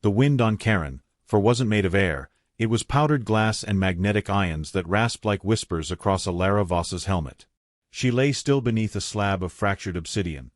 The wind on Karen, for wasn't made of air, it was powdered glass and magnetic ions that rasped like whispers across Alara Voss's helmet. She lay still beneath a slab of fractured obsidian,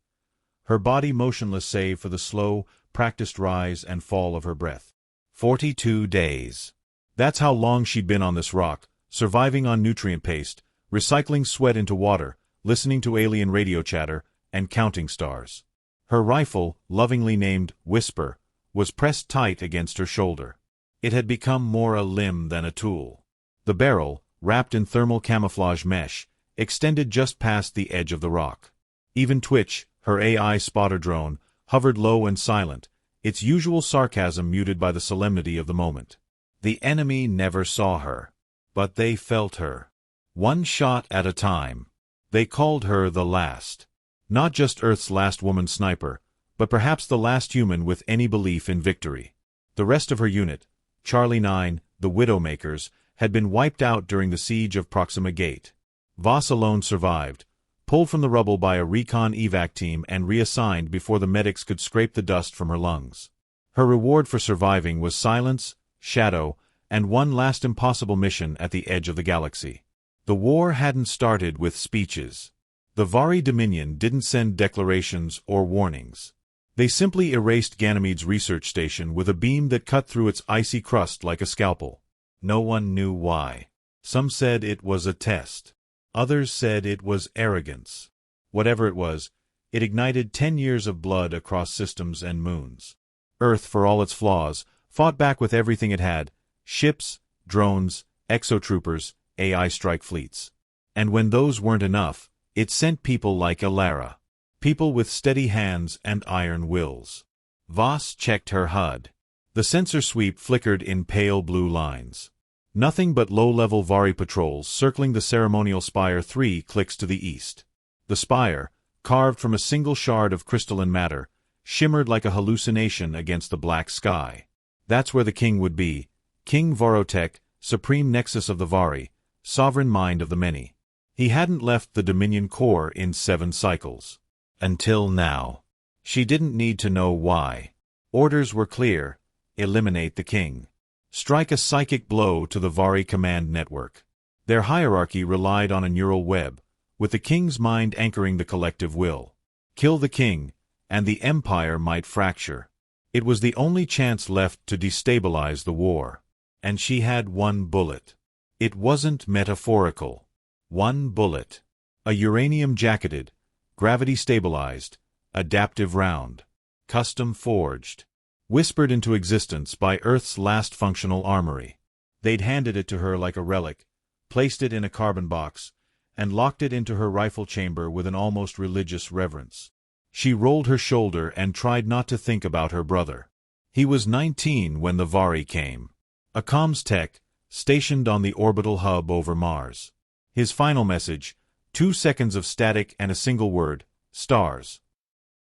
her body motionless save for the slow, practiced rise and fall of her breath. 42 days. That's how long she'd been on this rock, surviving on nutrient paste, recycling sweat into water, listening to alien radio chatter, and counting stars. Her rifle, lovingly named Whisper, was pressed tight against her shoulder. It had become more a limb than a tool. The barrel, wrapped in thermal camouflage mesh, extended just past the edge of the rock. Even Twitch, her AI spotter drone, hovered low and silent, its usual sarcasm muted by the solemnity of the moment. The enemy never saw her, but they felt her. One shot at a time. They called her the last. Not just Earth's last woman sniper, but perhaps the last human with any belief in victory. The rest of her unit, Charlie 9, the Widowmakers, had been wiped out during the siege of Proxima Gate. Voss alone survived, pulled from the rubble by a recon evac team and reassigned before the medics could scrape the dust from her lungs. Her reward for surviving was silence, shadow, and one last impossible mission at the edge of the galaxy. The war hadn't started with speeches. The Vari Dominion didn't send declarations or warnings. They simply erased Ganymede's research station with a beam that cut through its icy crust like a scalpel. No one knew why. Some said it was a test. Others said it was arrogance. Whatever it was, it ignited 10 years of blood across systems and moons. Earth, for all its flaws, fought back with everything it had: ships, drones, exotroopers, AI strike fleets. And when those weren't enough, it sent people like Alara. People with steady hands and iron wills. Voss checked her HUD. The sensor sweep flickered in pale blue lines. Nothing but low-level Vari patrols circling the ceremonial Spire 3 clicks to the east. The spire, carved from a single shard of crystalline matter, shimmered like a hallucination against the black sky. That's where the king would be, King Vorotek, supreme nexus of the Vari, sovereign mind of the many. He hadn't left the Dominion core in 7 cycles. Until now. She didn't need to know why. Orders were clear: eliminate the king. Strike a psychic blow to the Vari command network. Their hierarchy relied on a neural web, with the king's mind anchoring the collective will. Kill the king, and the empire might fracture. It was the only chance left to destabilize the war. And she had one bullet. It wasn't metaphorical. One bullet. A uranium-jacketed, gravity-stabilized, adaptive round. Custom-forged. Whispered into existence by Earth's last functional armory. They'd handed it to her like a relic, placed it in a carbon box, and locked it into her rifle chamber with an almost religious reverence. She rolled her shoulder and tried not to think about her brother. He was 19 when the Vari came. A comms tech, stationed on the orbital hub over Mars. His final message, 2 seconds of static and a single word: stars.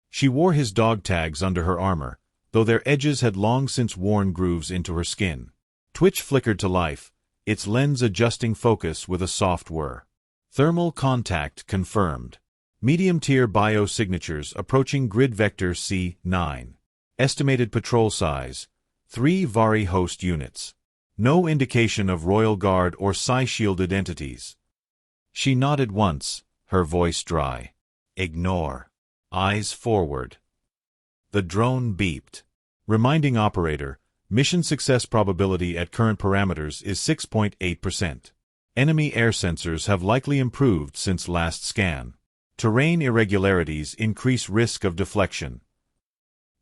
She wore his dog tags under her armor, though their edges had long since worn grooves into her skin. Twitch flickered to life, its lens adjusting focus with a soft whir. Thermal contact confirmed. Medium-tier biosignatures approaching grid vector C9. Estimated patrol size: 3 Vari host units. No indication of Royal Guard or Psi-shielded entities. She nodded once, her voice dry. Ignore. Eyes forward. The drone beeped. Reminding operator, mission success probability at current parameters is 6.8%. Enemy air sensors have likely improved since last scan. Terrain irregularities increase risk of deflection.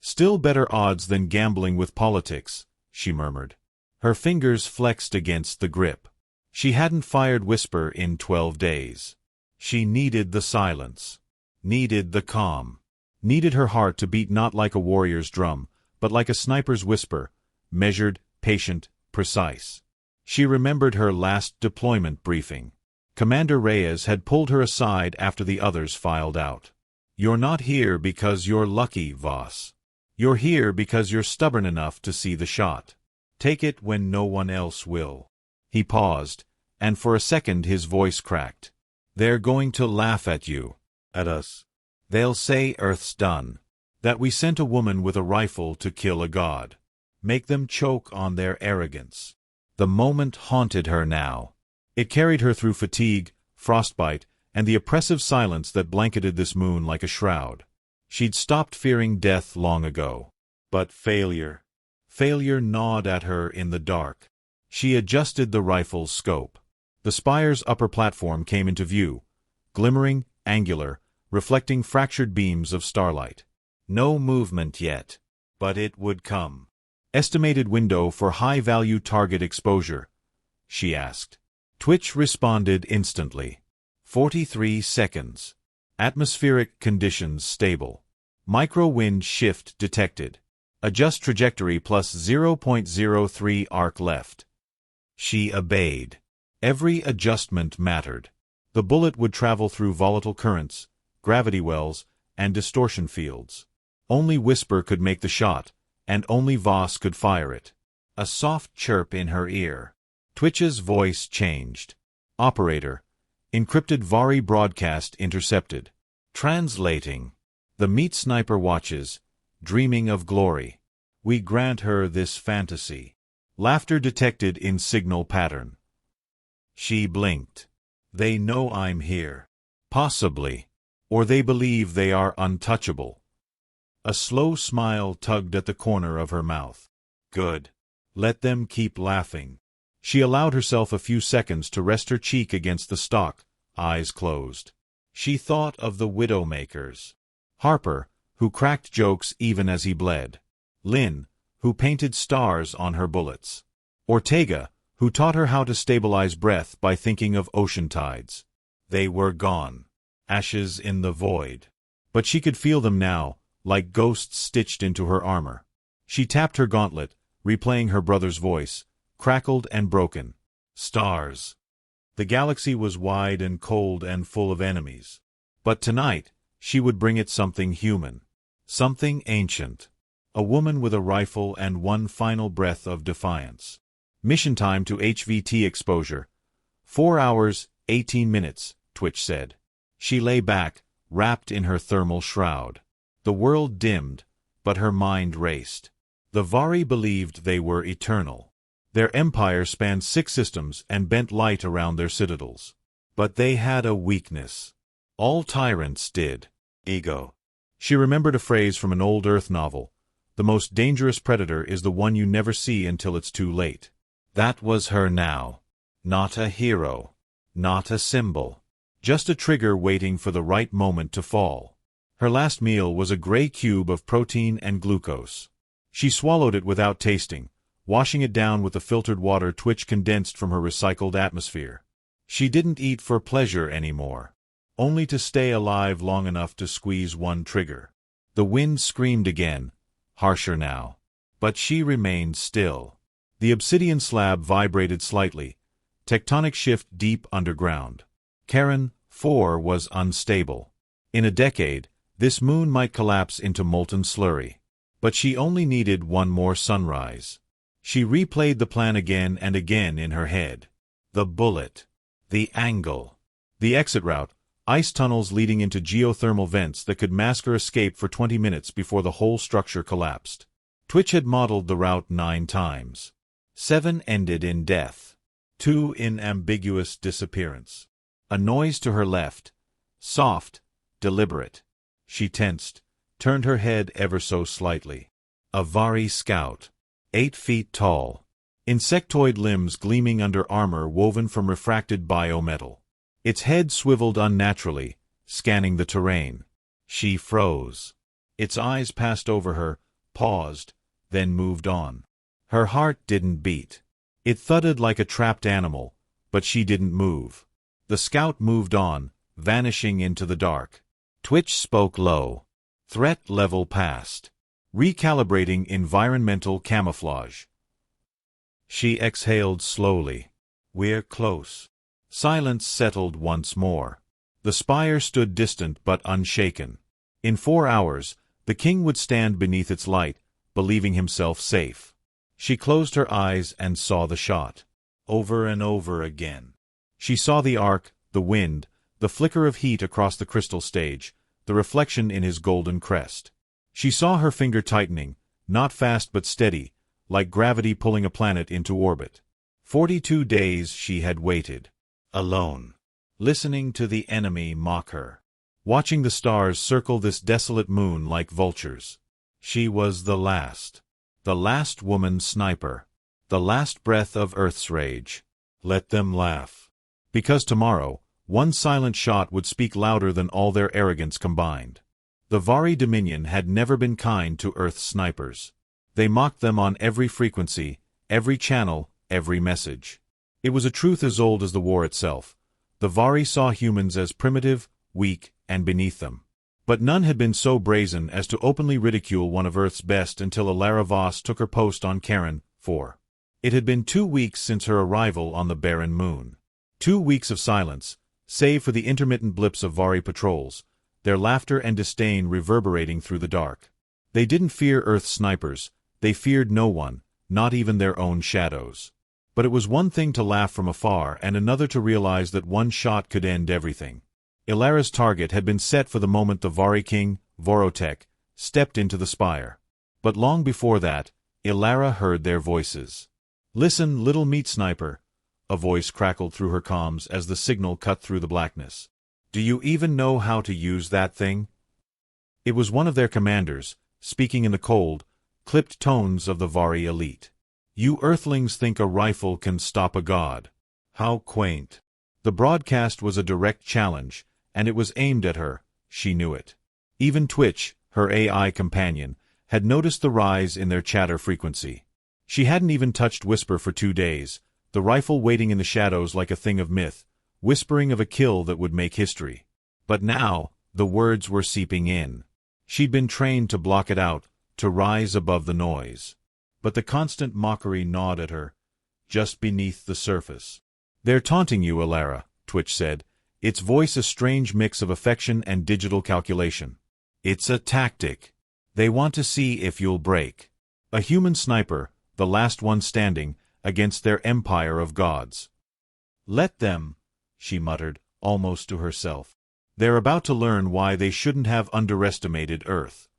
Still better odds than gambling with politics, she murmured. Her fingers flexed against the grip. She hadn't fired Whisper in 12 days. She needed the silence. Needed the calm. Needed her heart to beat not like a warrior's drum, but like a sniper's whisper, measured, patient, precise. She remembered her last deployment briefing. Commander Reyes had pulled her aside after the others filed out. You're not here because you're lucky, Voss. You're here because you're stubborn enough to see the shot. Take it when no one else will. He paused, and for a second his voice cracked. They're going to laugh at you. At us. They'll say Earth's done. That we sent a woman with a rifle to kill a god. Make them choke on their arrogance. The moment haunted her now. It carried her through fatigue, frostbite, and the oppressive silence that blanketed this moon like a shroud. She'd stopped fearing death long ago. But failure. Failure gnawed at her in the dark. She adjusted the rifle's scope. The spire's upper platform came into view, glimmering, angular, reflecting fractured beams of starlight. No movement yet. But it would come. Estimated window for high-value target exposure, she asked. Twitch responded instantly. 43 seconds. Atmospheric conditions stable. Micro-wind shift detected. Adjust trajectory plus 0.03 arc left. She obeyed. Every adjustment mattered. The bullet would travel through volatile currents, gravity wells, and distortion fields. Only Whisper could make the shot, and only Voss could fire it. A soft chirp in her ear. Twitch's voice changed. Operator. Encrypted Vari broadcast intercepted. Translating. The meat sniper watches, dreaming of glory. We grant her this fantasy. Laughter detected in signal pattern. She blinked. They know I'm here. Possibly. Or they believe they are untouchable. A slow smile tugged at the corner of her mouth. Good. Let them keep laughing. She allowed herself a few seconds to rest her cheek against the stock, eyes closed. She thought of the Widowmakers. Harper, who cracked jokes even as he bled. Lynn, who painted stars on her bullets. Ortega, who taught her how to stabilize breath by thinking of ocean tides. They were gone. Ashes in the void. But she could feel them now, like ghosts stitched into her armor. She tapped her gauntlet, replaying her brother's voice, crackled and broken. Stars. The galaxy was wide and cold and full of enemies. But tonight, she would bring it something human. Something ancient. A woman with a rifle and one final breath of defiance. Mission time to HVT exposure. 4 hours, 18 minutes, Twitch said. She lay back, wrapped in her thermal shroud. The world dimmed, but her mind raced. The Vari believed they were eternal. Their empire spanned 6 systems and bent light around their citadels. But they had a weakness. All tyrants did. Ego. She remembered a phrase from an old Earth novel. The most dangerous predator is the one you never see until it's too late. That was her now. Not a hero. Not a symbol. Just a trigger waiting for the right moment to fall. Her last meal was a gray cube of protein and glucose. She swallowed it without tasting, washing it down with the filtered water Twitch condensed from her recycled atmosphere. She didn't eat for pleasure anymore. Only to stay alive long enough to squeeze one trigger. The wind screamed again, harsher now. But she remained still. The obsidian slab vibrated slightly, tectonic shift deep underground. Karen, 4 was unstable. In a decade, this moon might collapse into molten slurry. But she only needed one more sunrise. She replayed the plan again and again in her head. The bullet. The angle. The exit route. Ice tunnels leading into geothermal vents that could mask her escape for 20 minutes before the whole structure collapsed. Twitch had modeled the route 9 times. 7 ended in death. 2 in ambiguous disappearance. A noise to her left. Soft, deliberate. She tensed, turned her head ever so slightly. A Vari scout. 8 feet tall. Insectoid limbs gleaming under armor woven from refracted biometal. Its head swiveled unnaturally, scanning the terrain. She froze. Its eyes passed over her, paused, then moved on. Her heart didn't beat. It thudded like a trapped animal, but she didn't move. The scout moved on, vanishing into the dark. Twitch spoke low. Threat level passed. Recalibrating environmental camouflage. She exhaled slowly. We're close. Silence settled once more. The spire stood distant but unshaken. In 4 hours, the king would stand beneath its light, believing himself safe. She closed her eyes and saw the shot. Over and over again. She saw the arc, the wind, the flicker of heat across the crystal stage, the reflection in his golden crest. She saw her finger tightening, not fast but steady, like gravity pulling a planet into orbit. 42 days she had waited, alone, listening to the enemy mock her, watching the stars circle this desolate moon like vultures. She was the last woman sniper, the last breath of Earth's rage. Let them laugh. Because tomorrow, one silent shot would speak louder than all their arrogance combined. The Vari Dominion had never been kind to Earth's snipers. They mocked them on every frequency, every channel, every message. It was a truth as old as the war itself. The Vari saw humans as primitive, weak, and beneath them. But none had been so brazen as to openly ridicule one of Earth's best until Alara Voss took her post on Charon 4. It had been 2 weeks since her arrival on the barren moon. 2 weeks of silence, save for the intermittent blips of Vari patrols, their laughter and disdain reverberating through the dark. They didn't fear Earth's snipers, they feared no one, not even their own shadows. But it was one thing to laugh from afar and another to realize that one shot could end everything. Ilara's target had been set for the moment the Vari king, Vorotek, stepped into the spire. But long before that, Ilara heard their voices. "Listen, little meat sniper," a voice crackled through her comms as the signal cut through the blackness. "Do you even know how to use that thing?" It was one of their commanders, speaking in the cold, clipped tones of the Vari elite. "You Earthlings think a rifle can stop a god. How quaint." The broadcast was a direct challenge, and it was aimed at her. She knew it. Even Twitch, her AI companion, had noticed the rise in their chatter frequency. She hadn't even touched Whisper for 2 days, the rifle waiting in the shadows like a thing of myth, whispering of a kill that would make history. But now, the words were seeping in. She'd been trained to block it out, to rise above the noise. But the constant mockery gnawed at her, just beneath the surface. "They're taunting you, Ilara," Twitch said, its voice a strange mix of affection and digital calculation. "It's a tactic. They want to see if you'll break. A human sniper, the last one standing, against their empire of gods." "Let them," she muttered, almost to herself. "They're about to learn why they shouldn't have underestimated Earth."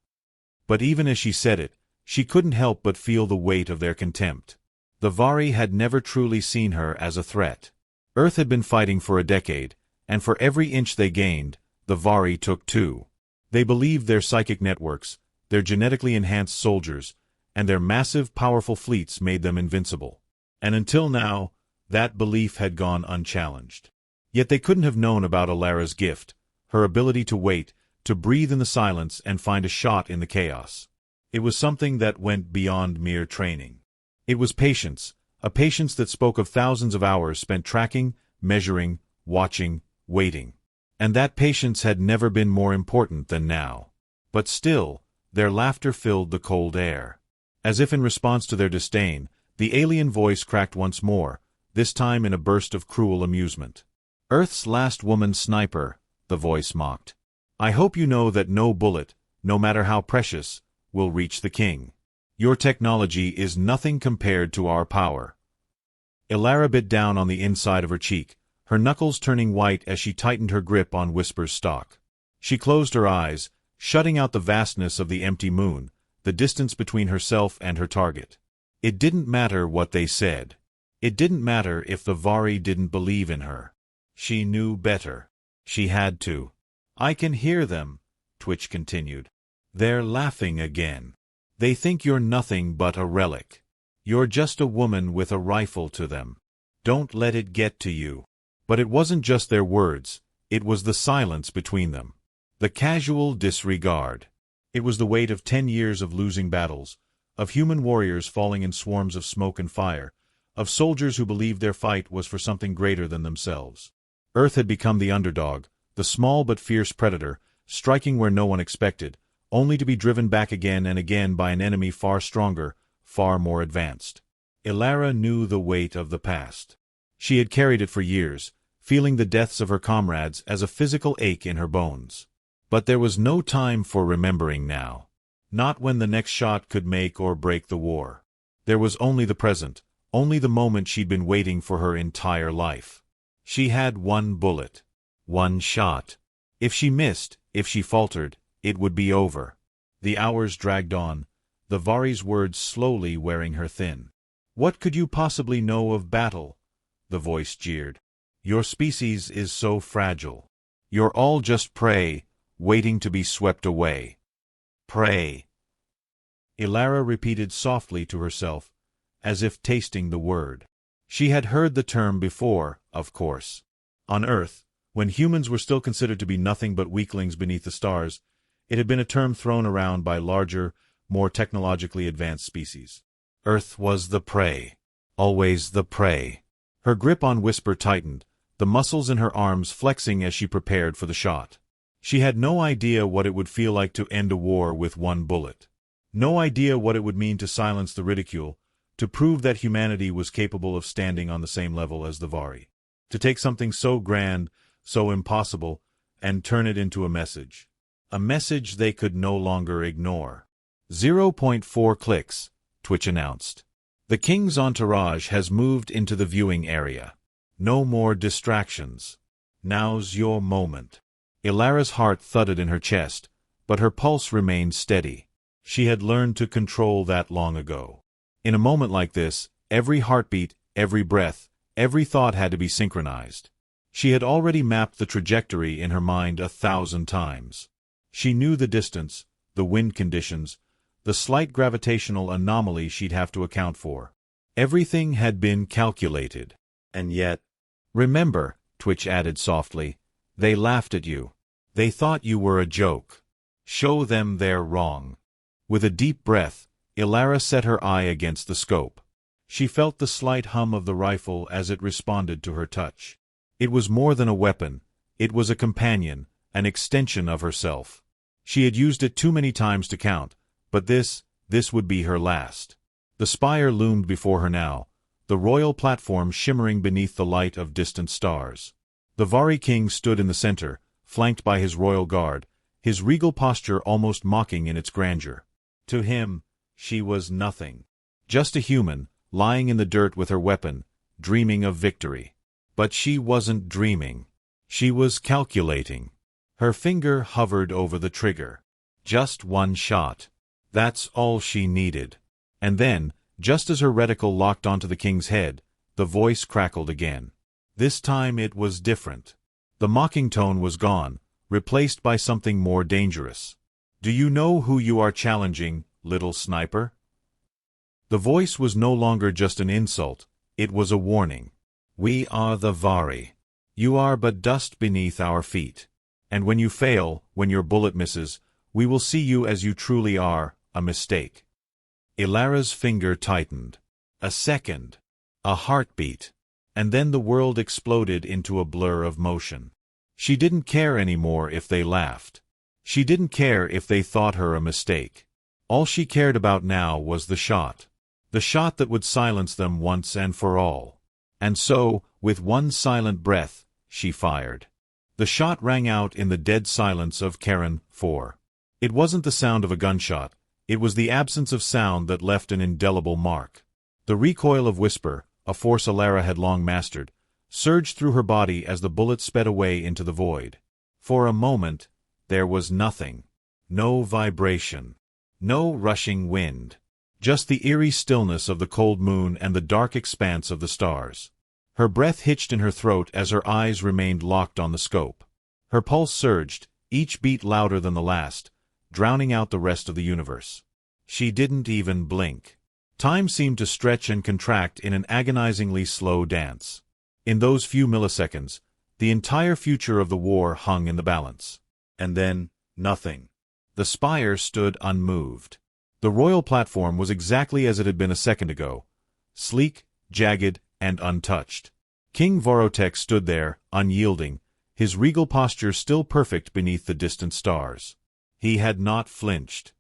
But even as she said it, she couldn't help but feel the weight of their contempt. The Vari had never truly seen her as a threat. Earth had been fighting for a decade, and for every inch they gained, the Vari took 2. They believed their psychic networks, their genetically enhanced soldiers, and their massive, powerful fleets made them invincible. And until now, that belief had gone unchallenged. Yet they couldn't have known about Alara's gift, her ability to wait, to breathe in the silence and find a shot in the chaos. It was something that went beyond mere training. It was patience, a patience that spoke of thousands of hours spent tracking, measuring, watching, waiting. And that patience had never been more important than now. But still, their laughter filled the cold air. As if in response to their disdain, the alien voice cracked once more, this time in a burst of cruel amusement. "Earth's last woman sniper," the voice mocked. "I hope you know that no bullet, no matter how precious, will reach the king. Your technology is nothing compared to our power." Ilara bit down on the inside of her cheek, her knuckles turning white as she tightened her grip on Whisper's stock. She closed her eyes, shutting out the vastness of the empty moon, the distance between herself and her target. It didn't matter what they said. It didn't matter if the Vari didn't believe in her. She knew better. She had to. "I can hear them," Twitch continued. "They're laughing again. They think you're nothing but a relic. You're just a woman with a rifle to them. Don't let it get to you." But it wasn't just their words, it was the silence between them. The casual disregard. It was the weight of 10 years of losing battles, of human warriors falling in swarms of smoke and fire, of soldiers who believed their fight was for something greater than themselves. Earth had become the underdog, the small but fierce predator, striking where no one expected, only to be driven back again and again by an enemy far stronger, far more advanced. Ilara knew the weight of the past. She had carried it for years, feeling the deaths of her comrades as a physical ache in her bones. But there was no time for remembering now. Not when the next shot could make or break the war. There was only the present, only the moment she'd been waiting for her entire life. She had one bullet. One shot. If she missed, if she faltered, it would be over. The hours dragged on, the Vari's words slowly wearing her thin. "What could you possibly know of battle?" the voice jeered. "Your species is so fragile. You're all just prey, waiting to be swept away." "Prey," Ilara repeated softly to herself, as if tasting the word. She had heard the term before, of course. On Earth, when humans were still considered to be nothing but weaklings beneath the stars, it had been a term thrown around by larger, more technologically advanced species. Earth was the prey. Always the prey. Her grip on Whisper tightened, the muscles in her arms flexing as she prepared for the shot. She had no idea what it would feel like to end a war with one bullet. No idea what it would mean to silence the ridicule, to prove that humanity was capable of standing on the same level as the Vari. To take something so grand, so impossible, and turn it into a message. A message they could no longer ignore. 0.4 clicks, Twitch announced. The king's entourage has moved into the viewing area. No more distractions. Now's your moment. Ilara's heart thudded in her chest, but her pulse remained steady. She had learned to control that long ago. In a moment like this, every heartbeat, every breath, every thought had to be synchronized. She had already mapped the trajectory in her mind 1,000 times. She knew the distance, the wind conditions, the slight gravitational anomaly she'd have to account for. Everything had been calculated. And yet, "Remember," Twitch added softly, "they laughed at you. They thought you were a joke. Show them they're wrong." With a deep breath, Ilara set her eye against the scope. She felt the slight hum of the rifle as it responded to her touch. It was more than a weapon. It was a companion, an extension of herself. She had used it too many times to count, but this would be her last. The spire loomed before her now, the royal platform shimmering beneath the light of distant stars. The Vari king stood in the center, flanked by his royal guard, his regal posture almost mocking in its grandeur. To him, she was nothing. Just a human, lying in the dirt with her weapon, dreaming of victory. But she wasn't dreaming. She was calculating. Her finger hovered over the trigger. Just one shot. That's all she needed. And then, just as her reticle locked onto the king's head, the voice crackled again. This time it was different. The mocking tone was gone, replaced by something more dangerous. "Do you know who you are challenging, little sniper?" The voice was no longer just an insult, it was a warning. "We are the Vari. You are but dust beneath our feet. And when you fail, when your bullet misses, we will see you as you truly are, a mistake." Ilara's finger tightened. A second. A heartbeat. And then the world exploded into a blur of motion. She didn't care anymore if they laughed. She didn't care if they thought her a mistake. All she cared about now was the shot. The shot that would silence them once and for all. And so, with one silent breath, she fired. The shot rang out in the dead silence of Karen 4. It wasn't the sound of a gunshot. It was the absence of sound that left an indelible mark. The recoil of Whisper, a force Ilara had long mastered, surged through her body as the bullet sped away into the void. For a moment, there was nothing. No vibration. No rushing wind. Just the eerie stillness of the cold moon and the dark expanse of the stars. Her breath hitched in her throat as her eyes remained locked on the scope. Her pulse surged, each beat louder than the last, drowning out the rest of the universe. She didn't even blink. Time seemed to stretch and contract in an agonizingly slow dance. In those few milliseconds, the entire future of the war hung in the balance. And then, nothing. The spire stood unmoved. The royal platform was exactly as it had been a second ago, sleek, jagged, and untouched. King Vorotek stood there, unyielding, his regal posture still perfect beneath the distant stars. He had not flinched.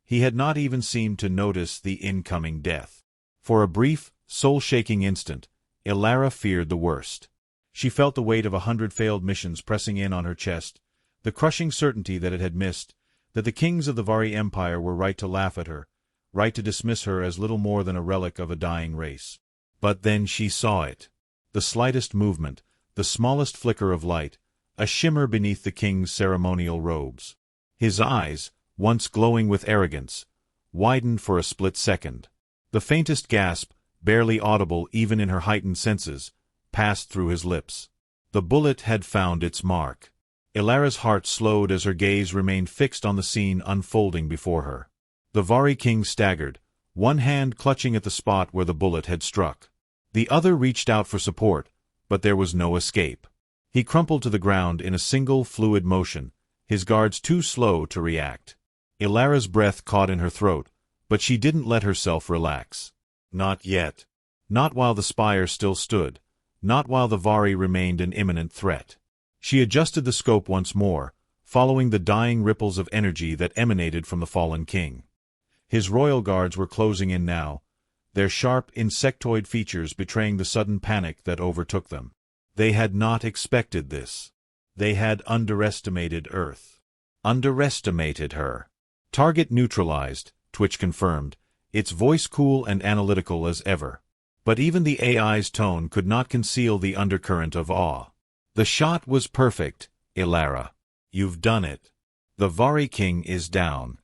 He had not even seemed to notice the incoming death. For a brief, soul-shaking instant, Ilara feared the worst. She felt the weight of 100 failed missions pressing in on her chest, the crushing certainty that it had missed, that the kings of the Vari Empire were right to laugh at her, right to dismiss her as little more than a relic of a dying race. But then she saw it. The slightest movement, the smallest flicker of light, a shimmer beneath the king's ceremonial robes. His eyes, once glowing with arrogance, widened for a split second. The faintest gasp, barely audible even in her heightened senses, passed through his lips. The bullet had found its mark. Ilara's heart slowed as her gaze remained fixed on the scene unfolding before her. The Vari king staggered, one hand clutching at the spot where the bullet had struck. The other reached out for support, but there was no escape. He crumpled to the ground in a single fluid motion, his guards too slow to react. Ilara's breath caught in her throat, but she didn't let herself relax. Not yet. Not while the spire still stood. Not while the Vari remained an imminent threat. She adjusted the scope once more, following the dying ripples of energy that emanated from the fallen king. His royal guards were closing in now, their sharp, insectoid features betraying the sudden panic that overtook them. They had not expected this. They had underestimated Earth. Underestimated her. Target neutralized, Twitch confirmed, its voice cool and analytical as ever. But even the AI's tone could not conceal the undercurrent of awe. The shot was perfect, Ilara. You've done it. The Vari king is down.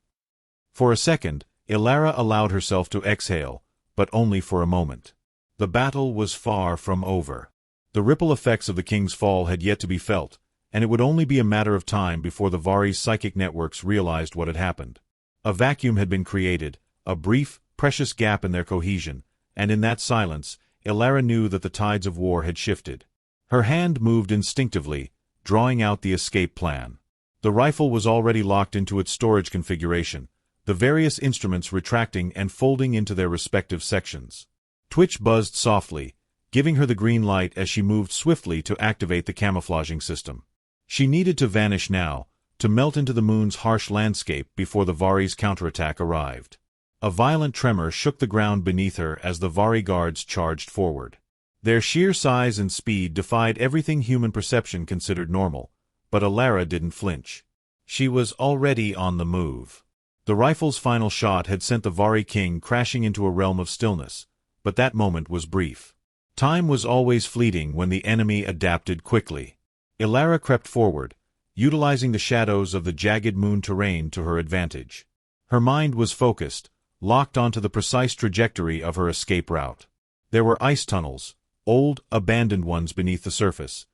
For a second, Ilara allowed herself to exhale, but only for a moment. The battle was far from over. The ripple effects of the king's fall had yet to be felt, and it would only be a matter of time before the Vari's psychic networks realized what had happened. A vacuum had been created, a brief, precious gap in their cohesion, and in that silence, Ilara knew that the tides of war had shifted. Her hand moved instinctively, drawing out the escape plan. The rifle was already locked into its storage configuration, the various instruments retracting and folding into their respective sections. Twitch buzzed softly, giving her the green light as she moved swiftly to activate the camouflaging system. She needed to vanish now, to melt into the moon's harsh landscape before the Vari's counterattack arrived. A violent tremor shook the ground beneath her as the Vari guards charged forward. Their sheer size and speed defied everything human perception considered normal, but Ilara didn't flinch. She was already on the move. The rifle's final shot had sent the Vari king crashing into a realm of stillness, but that moment was brief. Time was always fleeting when the enemy adapted quickly. Ilara crept forward, utilizing the shadows of the jagged moon terrain to her advantage. Her mind was focused, locked onto the precise trajectory of her escape route. There were ice tunnels, old, abandoned ones beneath the surface,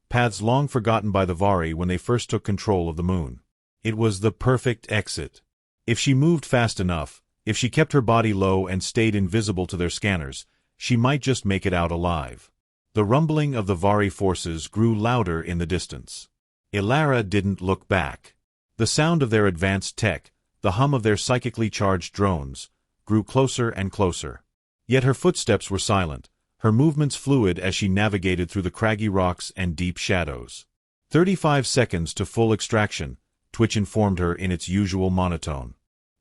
paths long forgotten by the Vari when they first took control of the moon. It was the perfect exit. If she moved fast enough, if she kept her body low and stayed invisible to their scanners, she might just make it out alive. The rumbling of the Vari forces grew louder in the distance. Ilara didn't look back. The sound of their advanced tech, the hum of their psychically charged drones, grew closer and closer. Yet her footsteps were silent, her movements fluid as she navigated through the craggy rocks and deep shadows. 35 seconds to full extraction, Twitch informed her in its usual monotone.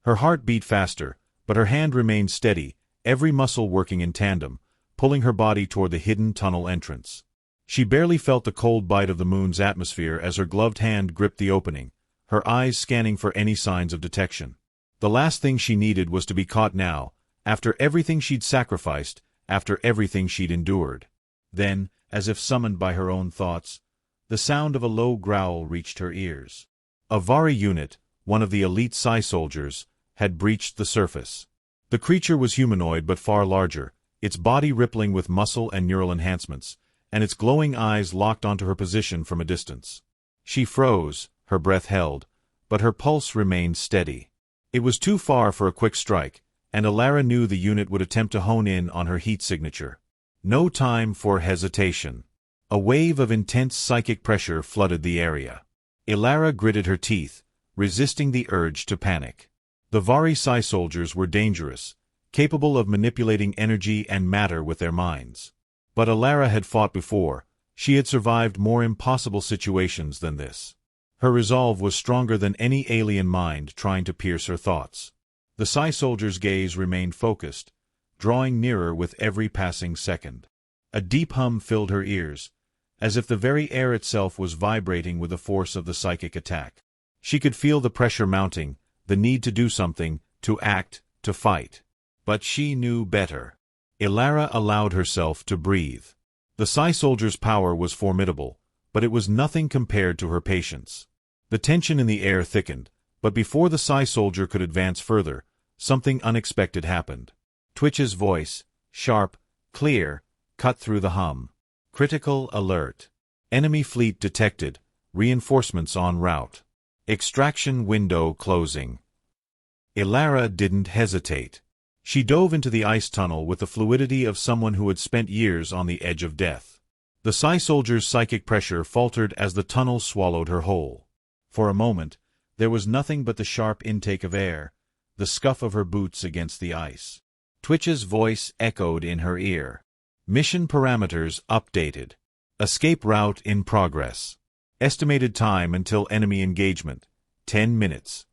Her heart beat faster, but her hand remained steady, every muscle working in tandem, pulling her body toward the hidden tunnel entrance. She barely felt the cold bite of the moon's atmosphere as her gloved hand gripped the opening, her eyes scanning for any signs of detection. The last thing she needed was to be caught now, after everything she'd sacrificed, after everything she'd endured. Then, as if summoned by her own thoughts, the sound of a low growl reached her ears. A Vari unit, one of the elite Psi soldiers, had breached the surface. The creature was humanoid but far larger, its body rippling with muscle and neural enhancements, and its glowing eyes locked onto her position from a distance. She froze, her breath held, but her pulse remained steady. It was too far for a quick strike, and Ilara knew the unit would attempt to hone in on her heat signature. No time for hesitation. A wave of intense psychic pressure flooded the area. Ilara gritted her teeth, resisting the urge to panic. The Vari Psi soldiers were dangerous, capable of manipulating energy and matter with their minds. But Ilara had fought before. She had survived more impossible situations than this. Her resolve was stronger than any alien mind trying to pierce her thoughts. The Psi soldier's gaze remained focused, drawing nearer with every passing second. A deep hum filled her ears, as if the very air itself was vibrating with the force of the psychic attack. She could feel the pressure mounting, the need to do something, to act, to fight. But she knew better. Ilara allowed herself to breathe. The Psi soldier's power was formidable, but it was nothing compared to her patience. The tension in the air thickened, but before the Psi soldier could advance further, something unexpected happened. Twitch's voice, sharp, clear, cut through the hum. Critical alert. Enemy fleet detected. Reinforcements en route. Extraction window closing. Elara didn't hesitate. She dove into the ice tunnel with the fluidity of someone who had spent years on the edge of death. The Psi soldier's psychic pressure faltered as the tunnel swallowed her whole. For a moment, there was nothing but the sharp intake of air, the scuff of her boots against the ice. Twitch's voice echoed in her ear. Mission parameters updated. Escape route in progress. Estimated time until enemy engagement, 10 minutes.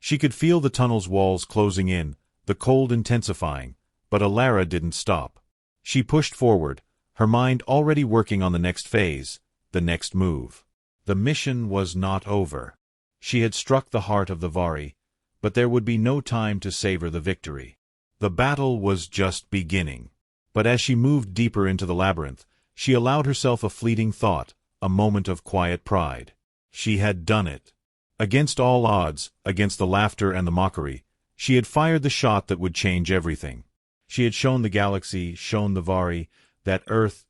She could feel the tunnel's walls closing in, the cold intensifying, but Elara didn't stop. She pushed forward, her mind already working on the next phase, the next move. The mission was not over. She had struck the heart of the Vari, but there would be no time to savor the victory. The battle was just beginning. But as she moved deeper into the labyrinth, she allowed herself a fleeting thought, a moment of quiet pride. She had done it. Against all odds, against the laughter and the mockery, she had fired the shot that would change everything. She had shown the galaxy, shown the Vari, that Earth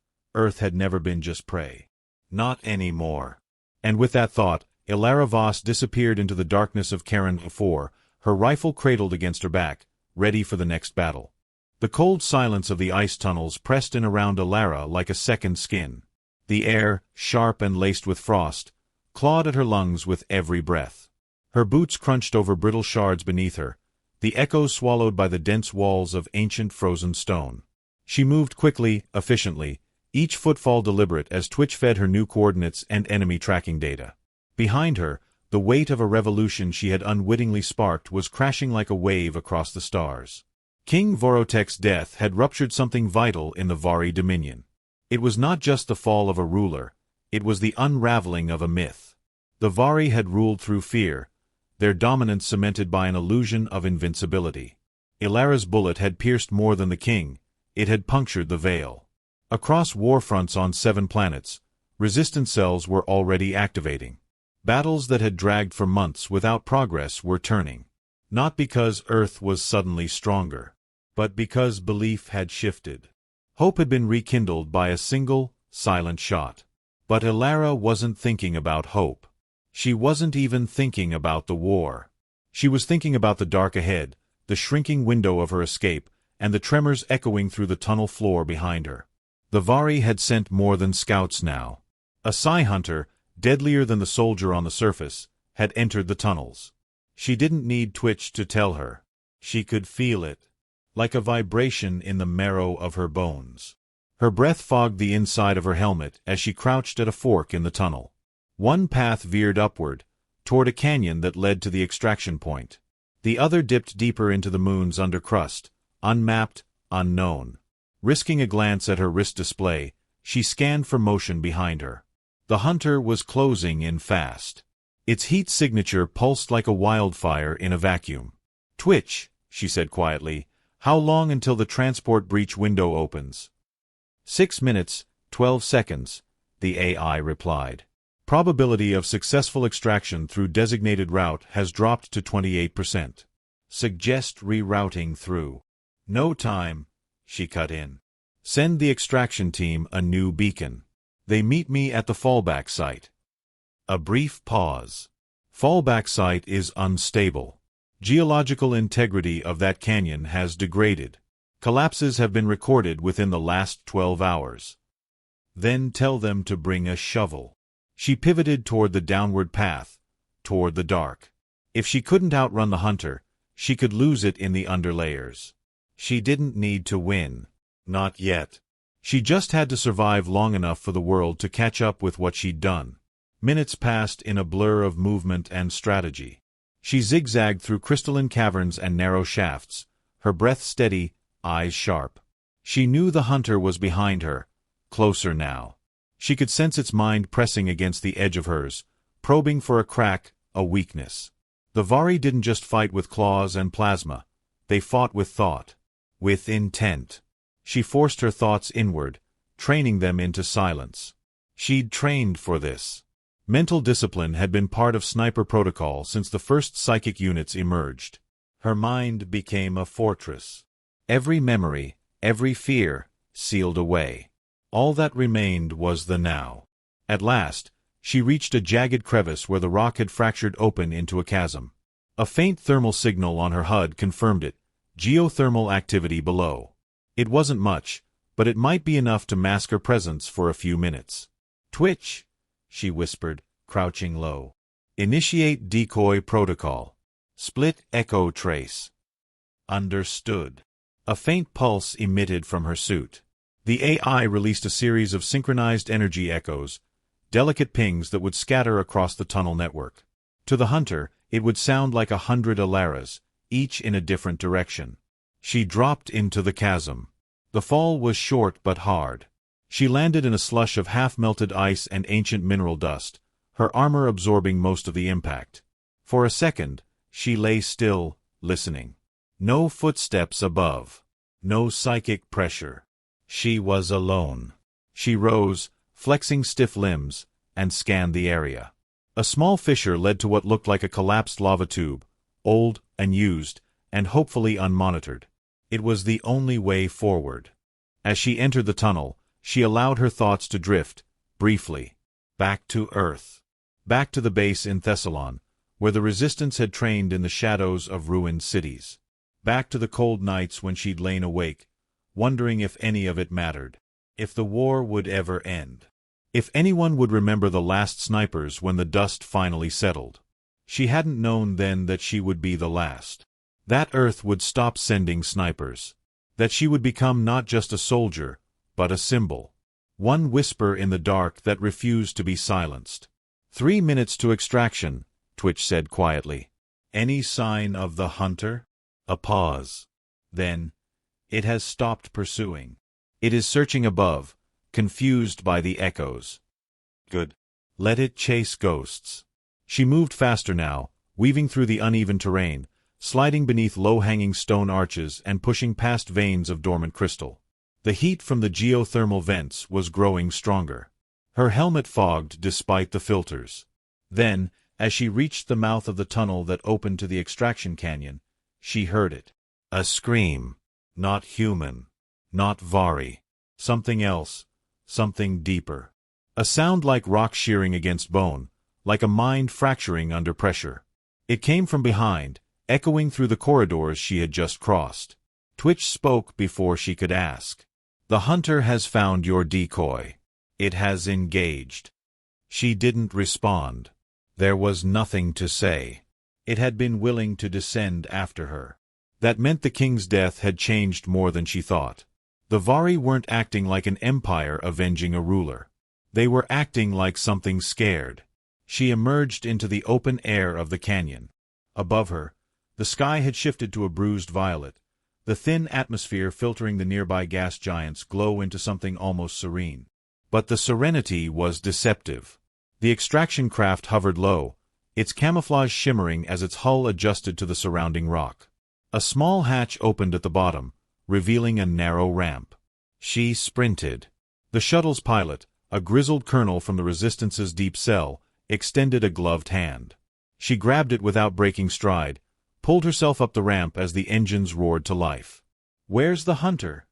had never been just prey. Not anymore. And with that thought, Elara Vos disappeared into the darkness of Karen 4, her rifle cradled against her back, ready for the next battle. The cold silence of the ice tunnels pressed in around Elara like a second skin. The air, sharp and laced with frost, clawed at her lungs with every breath. Her boots crunched over brittle shards beneath her, the echoes swallowed by the dense walls of ancient frozen stone. She moved quickly, efficiently, each footfall deliberate as Twitch fed her new coordinates and enemy tracking data. Behind her, the weight of a revolution she had unwittingly sparked was crashing like a wave across the stars. King Vorotek's death had ruptured something vital in the Vari dominion. It was not just the fall of a ruler, it was the unraveling of a myth. The Vari had ruled through fear, their dominance cemented by an illusion of invincibility. Elara's bullet had pierced more than the king, it had punctured the veil. Across war fronts on 7 planets, resistance cells were already activating. Battles that had dragged for months without progress were turning. Not because Earth was suddenly stronger, but because belief had shifted. Hope had been rekindled by a single, silent shot. But Elara wasn't thinking about hope. She wasn't even thinking about the war. She was thinking about the dark ahead, the shrinking window of her escape, and the tremors echoing through the tunnel floor behind her. The Vari had sent more than scouts now. A Psi hunter, deadlier than the soldier on the surface, had entered the tunnels. She didn't need Twitch to tell her. She could feel it, like a vibration in the marrow of her bones. Her breath fogged the inside of her helmet as she crouched at a fork in the tunnel. One path veered upward, toward a canyon that led to the extraction point. The other dipped deeper into the moon's undercrust, unmapped, unknown. Risking a glance at her wrist display, she scanned for motion behind her. The hunter was closing in fast. Its heat signature pulsed like a wildfire in a vacuum. "Twitch," she said quietly, "how long until the transport breach window opens?" 6 minutes, 12 seconds, the AI replied. Probability of successful extraction through designated route has dropped to 28%. Suggest rerouting through. No time, she cut in. Send the extraction team a new beacon. They meet me at the fallback site. A brief pause. Fallback site is unstable. Geological integrity of that canyon has degraded. Collapses have been recorded within the last 12 hours. Then tell them to bring a shovel. She pivoted toward the downward path, toward the dark. If she couldn't outrun the hunter, she could lose it in the underlayers. She didn't need to win. Not yet. She just had to survive long enough for the world to catch up with what she'd done. Minutes passed in a blur of movement and strategy. She zigzagged through crystalline caverns and narrow shafts, her breath steady, eyes sharp. She knew the hunter was behind her, closer now. She could sense its mind pressing against the edge of hers, probing for a crack, a weakness. The Vari didn't just fight with claws and plasma. They fought with thought, with intent. She forced her thoughts inward, training them into silence. She'd trained for this. Mental discipline had been part of sniper protocol since the first psychic units emerged. Her mind became a fortress. Every memory, every fear, sealed away. All that remained was the now. At last, she reached a jagged crevice where the rock had fractured open into a chasm. A faint thermal signal on her HUD confirmed it, geothermal activity below. It wasn't much, but it might be enough to mask her presence for a few minutes. "Twitch," she whispered, crouching low. "Initiate decoy protocol. Split echo trace." Understood. A faint pulse emitted from her suit. The AI released a series of synchronized energy echoes, delicate pings that would scatter across the tunnel network. To the hunter, it would sound like 100 alaras, each in a different direction. She dropped into the chasm. The fall was short but hard. She landed in a slush of half-melted ice and ancient mineral dust, her armor absorbing most of the impact. For a second, she lay still, listening. No footsteps above. No psychic pressure. She was alone. She rose, flexing stiff limbs, and scanned the area. A small fissure led to what looked like a collapsed lava tube, old, unused, and hopefully unmonitored. It was the only way forward. As she entered the tunnel, she allowed her thoughts to drift, briefly. Back to Earth. Back to the base in Thessalon, where the resistance had trained in the shadows of ruined cities. Back to the cold nights when she'd lain awake, wondering if any of it mattered. If the war would ever end. If anyone would remember the last snipers when the dust finally settled. She hadn't known then that she would be the last. That Earth would stop sending snipers. That she would become not just a soldier, but a symbol. One whisper in the dark that refused to be silenced. 3 minutes to extraction, Twitch said quietly. Any sign of the hunter? A pause. Then, it has stopped pursuing. It is searching above, confused by the echoes. Good. Let it chase ghosts. She moved faster now, weaving through the uneven terrain, sliding beneath low-hanging stone arches and pushing past veins of dormant crystal. The heat from the geothermal vents was growing stronger. Her helmet fogged despite the filters. Then, as she reached the mouth of the tunnel that opened to the extraction canyon, she heard it. A scream. Not human. Not Vari. Something else. Something deeper. A sound like rock shearing against bone, like a mind fracturing under pressure. It came from behind, echoing through the corridors she had just crossed. Twitch spoke before she could ask. The hunter has found your decoy. It has engaged. She didn't respond. There was nothing to say. It had been willing to descend after her. That meant the king's death had changed more than she thought. The Vari weren't acting like an empire avenging a ruler. They were acting like something scared. She emerged into the open air of the canyon. Above her, the sky had shifted to a bruised violet, the thin atmosphere filtering the nearby gas giants glow into something almost serene. But the serenity was deceptive. The extraction craft hovered low, its camouflage shimmering as its hull adjusted to the surrounding rock. A small hatch opened at the bottom, revealing a narrow ramp. She sprinted. The shuttle's pilot, a grizzled colonel from the Resistance's deep cell, extended a gloved hand. She grabbed it without breaking stride, pulled herself up the ramp as the engines roared to life. "Where's the hunter?"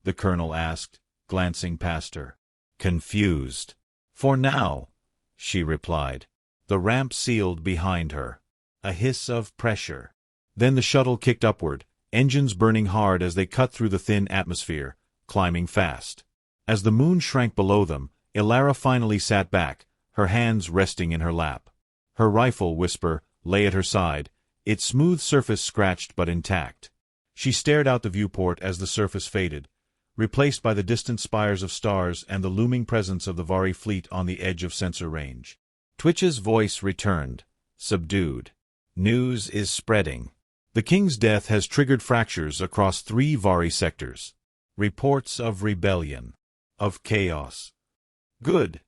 the colonel asked, glancing past her. Confused. "For now," she replied. The ramp sealed behind her. A hiss of pressure. Then the shuttle kicked upward, engines burning hard as they cut through the thin atmosphere, climbing fast. As the moon shrank below them, Ilara finally sat back, her hands resting in her lap. Her rifle, whisper, lay at her side, its smooth surface scratched but intact. She stared out the viewport as the surface faded, replaced by the distant spires of stars and the looming presence of the Vari fleet on the edge of sensor range. Twitch's voice returned, subdued. "News is spreading. The king's death has triggered fractures across 3 Vari sectors. Reports of rebellion. Of chaos." "Good,"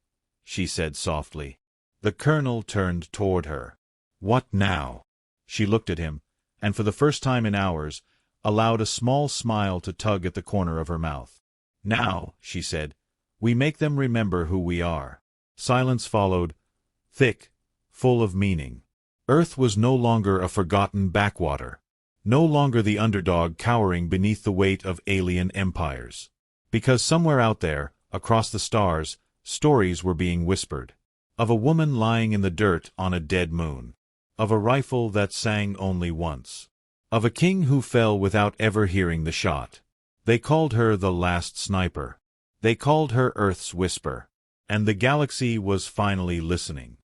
she said softly. The colonel turned toward her. "What now?" She looked at him, and for the first time in hours, allowed a small smile to tug at the corner of her mouth. "Now," she said, "we make them remember who we are." Silence followed, thick, full of meaning. Earth was no longer a forgotten backwater. No longer the underdog cowering beneath the weight of alien empires. Because somewhere out there, across the stars, stories were being whispered. Of a woman lying in the dirt on a dead moon. Of a rifle that sang only once. Of a king who fell without ever hearing the shot. They called her the last sniper. They called her Earth's whisper. And the galaxy was finally listening.